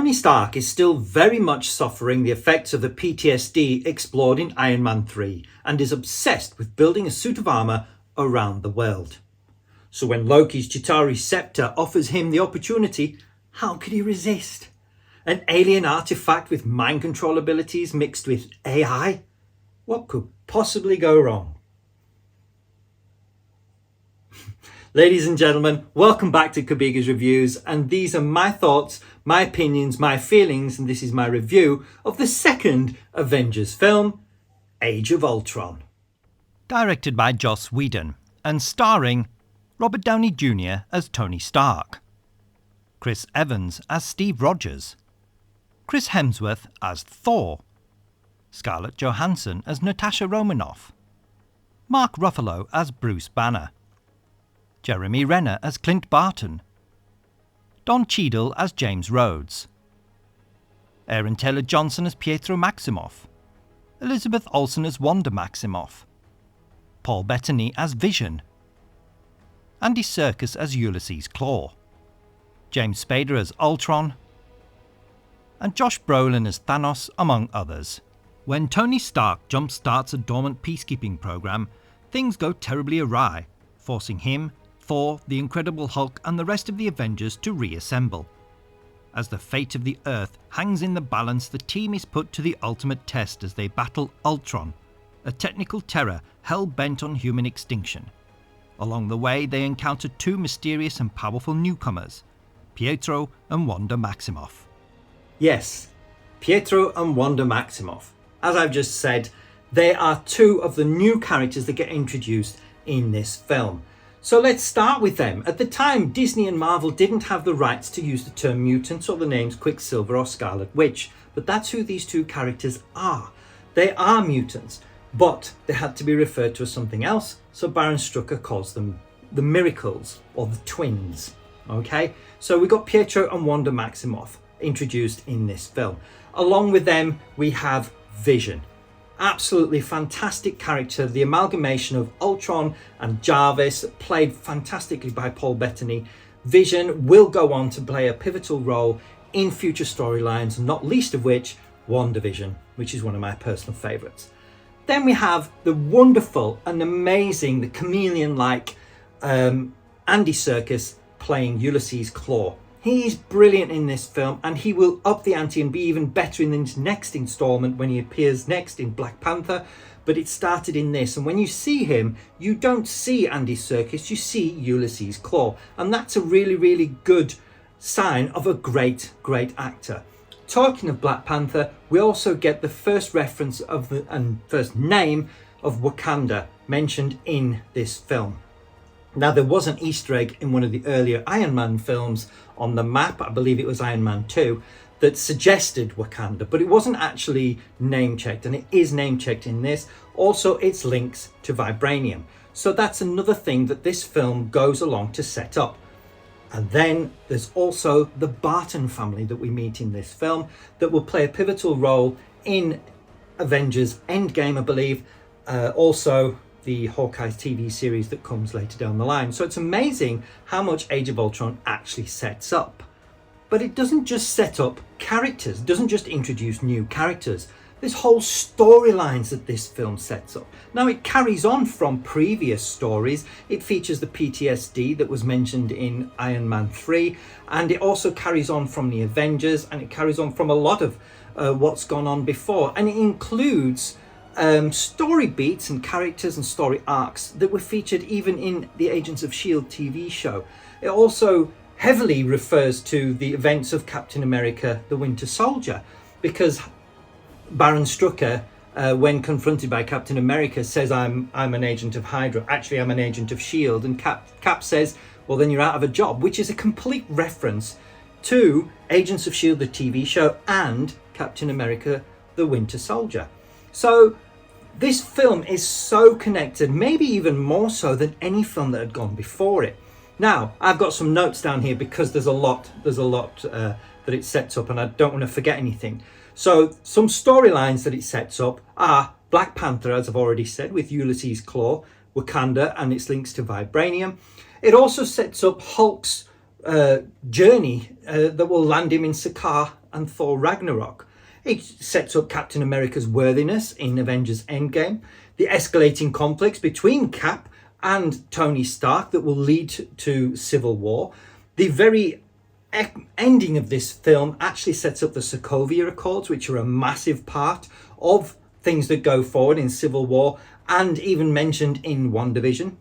Tony Stark is still very much suffering the effects of the PTSD explored in Iron Man 3 and is obsessed with building a suit of armour around the world. So when Loki's Chitauri scepter offers him the opportunity, how could he resist? An alien artifact with mind control abilities mixed with AI? What could possibly go wrong? Ladies and gentlemen, welcome back to Kabiga's Reviews, and these are my thoughts, my opinions, my feelings, and this is my review of the second Avengers film, Age of Ultron. Directed by Joss Whedon and starring Robert Downey Jr. as Tony Stark, Chris Evans as Steve Rogers, Chris Hemsworth as Thor, Scarlett Johansson as Natasha Romanoff, Mark Ruffalo as Bruce Banner, Jeremy Renner as Clint Barton, Don Cheadle as James Rhodes, Aaron Taylor-Johnson as Pietro Maximoff, Elizabeth Olsen as Wanda Maximoff, Paul Bettany as Vision, Andy Serkis as Ulysses Klaue, James Spader as Ultron, and Josh Brolin as Thanos, among others. When Tony Stark jump-starts a dormant peacekeeping program, things go terribly awry, forcing him, Thor, the Incredible Hulk and the rest of the Avengers to reassemble. As the fate of the Earth hangs in the balance, the team is put to the ultimate test as they battle Ultron, a technical terror hell-bent on human extinction. Along the way, they encounter two mysterious and powerful newcomers, Pietro and Wanda Maximoff. Yes, Pietro and Wanda Maximoff. As I've just said, they are two of the new characters that get introduced in this film. So let's start with them. At the time, Disney and Marvel didn't have the rights to use the term mutants or the names Quicksilver or Scarlet Witch, but that's who these two characters are. They are mutants, but they had to be referred to as something else, so Baron Strucker calls them the Miracles or the Twins. Okay, so we got Pietro and Wanda Maximoff introduced in this film. Along with them, we have Vision. Absolutely fantastic character, the amalgamation of Ultron and Jarvis, played fantastically by Paul Bettany. Vision will go on to play a pivotal role in future storylines, not least of which WandaVision, which is one of my personal favourites. Then we have the wonderful and amazing, the chameleon-like Andy Serkis playing Ulysses Klaue. He's brilliant in this film, and he will up the ante and be even better in his next instalment when he appears next in Black Panther. But it started in this, and when you see him, you don't see Andy Serkis, you see Ulysses Klaue, and that's a really, really good sign of a great actor. Talking of Black Panther, we also get the first reference of the and first name of Wakanda mentioned in this film. Now, there was an Easter egg in one of the earlier Iron Man films on the map, I believe it was Iron Man 2, that suggested Wakanda, but it wasn't actually name-checked, and it is name-checked in this. Also, it's links to vibranium. So that's another thing that this film goes along to set up. And then there's also the Barton family that we meet in this film that will play a pivotal role in Avengers Endgame, I believe. Also, the Hawkeye's TV series that comes later down the line. So it's amazing how much Age of Ultron actually sets up. But it doesn't just set up characters, it doesn't just introduce new characters. There's whole storylines that this film sets up. Now, it carries on from previous stories. It features the PTSD that was mentioned in Iron Man 3, and it also carries on from the Avengers, and it carries on from a lot of what's gone on before. And it includes story beats and characters and story arcs that were featured even in the Agents of S.H.I.E.L.D. TV show. It also heavily refers to the events of Captain America the Winter Soldier, because Baron Strucker, when confronted by Captain America, says, I'm an agent of Hydra. Actually, I'm an agent of S.H.I.E.L.D. And Cap says, well, then you're out of a job, which is a complete reference to Agents of S.H.I.E.L.D., the TV show, and Captain America the Winter Soldier. So this film is so connected, maybe even more so than any film that had gone before it. Now, I've got some notes down here because there's a lot that it sets up, and I don't want to forget anything. So some storylines that it sets up are Black Panther, as I've already said, with Ulysses Klaue, Wakanda and its links to vibranium. It also sets up Hulk's journey that will land him in Sakaar and Thor Ragnarok. It sets up Captain America's worthiness in Avengers Endgame, the escalating conflicts between Cap and Tony Stark that will lead to Civil War. The very ending of this film actually sets up the Sokovia Accords, which are a massive part of things that go forward in Civil War and even mentioned in WandaVision.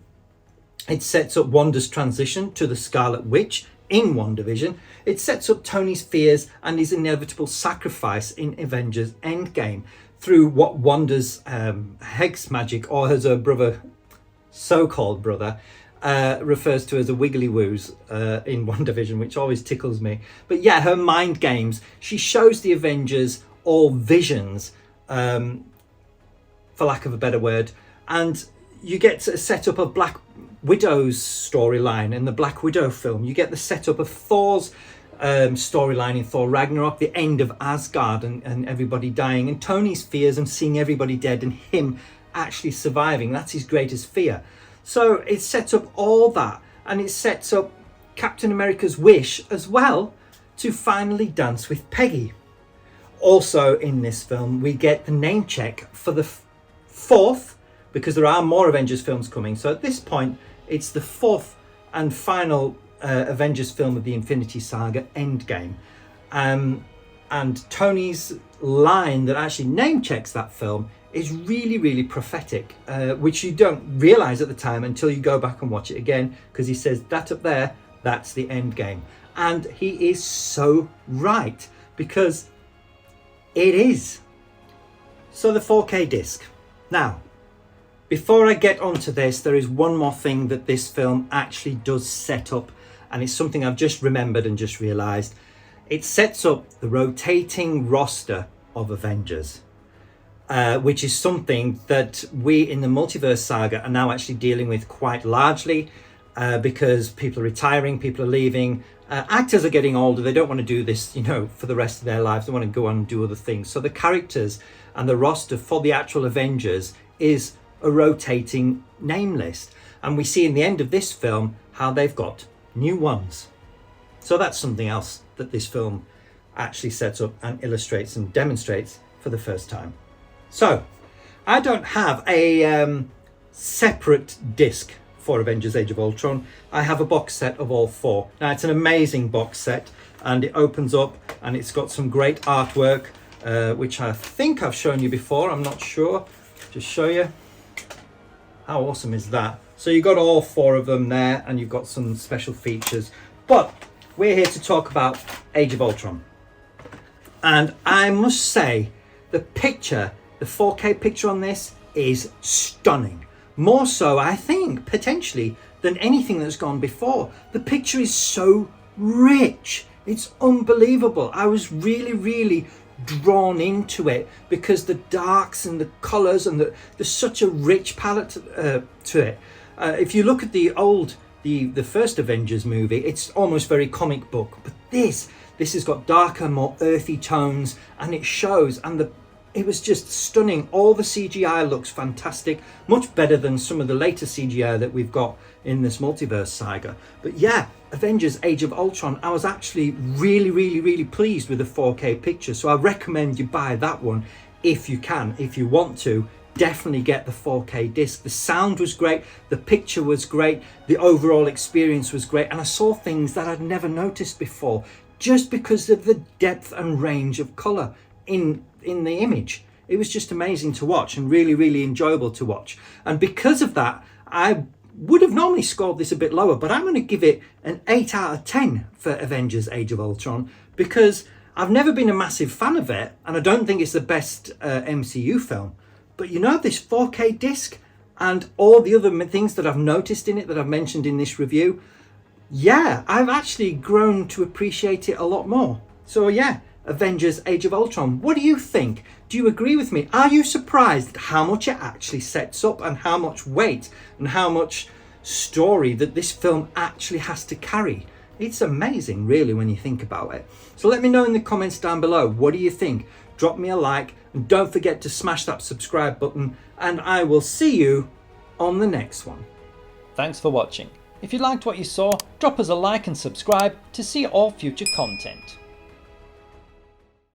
It sets up Wanda's transition to the Scarlet Witch in WandaVision. It sets up Tony's fears and his inevitable sacrifice in Avengers Endgame through what Wanda's hex magic, or as her brother, so-called brother, refers to as a wiggly woos in WandaVision, which always tickles me. But yeah, her mind games. She shows the Avengers all visions, for lack of a better word, and you get a setup of Black Widow's storyline in the Black Widow film. You get the setup of Thor's storyline in Thor Ragnarok, the end of Asgard and everybody dying, and Tony's fears and seeing everybody dead and him actually surviving. That's his greatest fear. So it sets up all that, and it sets up Captain America's wish as well to finally dance with Peggy. Also in this film, we get the name check for the fourth, because there are more Avengers films coming. So at this point, it's the fourth and final Avengers film of the Infinity Saga, Endgame. And Tony's line that actually name checks that film is really, really prophetic, which you don't realise at the time until you go back and watch it again, because he says that up there, that's the Endgame. And he is so right, because it is. So the 4K disc. Now, before I get onto this, there is one more thing that this film actually does set up, and it's something I've just remembered and just realised. It sets up the rotating roster of Avengers, which is something that we in the Multiverse Saga are now actually dealing with quite largely, because people are retiring, people are leaving, actors are getting older, they don't want to do this, for the rest of their lives, they want to go on and do other things. So the characters and the roster for the actual Avengers is a rotating name list, and we see in the end of this film how they've got new ones. So that's something else that this film actually sets up and illustrates and demonstrates for the first time. So I don't have a separate disc for Avengers Age of Ultron. I have a box set of all four. Now it's an amazing box set, and it opens up and it's got some great artwork, which I think I've shown you before, I'm not sure. Just show you. How awesome is that? So you've got all four of them there, and you've got some special features. But we're here to talk about Age of Ultron. And I must say, the picture, the 4K picture on this is stunning. More so, I think, potentially, than anything that's gone before. The picture is so rich. It's unbelievable. I was really, really drawn into it because the darks and the colours and there's such a rich palette to it. If you look at the first Avengers movie, it's almost very comic book, but this has got darker, more earthy tones, and it shows, and it was just stunning. All the CGI looks fantastic, much better than some of the later CGI that we've got in this Multiverse Saga. But yeah, Avengers Age of Ultron, I was actually really, really, really pleased with the 4K picture. So I recommend you buy that one if you can. If you want to, definitely get the 4K disc. The sound was great, the picture was great, the overall experience was great, and I saw things that I'd never noticed before just because of the depth and range of colour in the image. It was just amazing to watch and really, really enjoyable to watch. And because of that, I would have normally scored this a bit lower, but I'm going to give it an 8 out of 10 for Avengers Age of Ultron, because I've never been a massive fan of it, and I don't think it's the best MCU film. But this 4K disc and all the other things that I've noticed in it that I've mentioned in this review, yeah, I've actually grown to appreciate it a lot more. So yeah, Avengers Age of Ultron. What do you think? Do you agree with me? Are you surprised at how much it actually sets up and how much weight and how much story that this film actually has to carry? It's amazing, really, when you think about it. So let me know in the comments down below. What do you think? Drop me a like, and don't forget to smash that subscribe button, and I will see you on the next one. Thanks for watching. If you liked what you saw, drop us a like and subscribe to see all future content.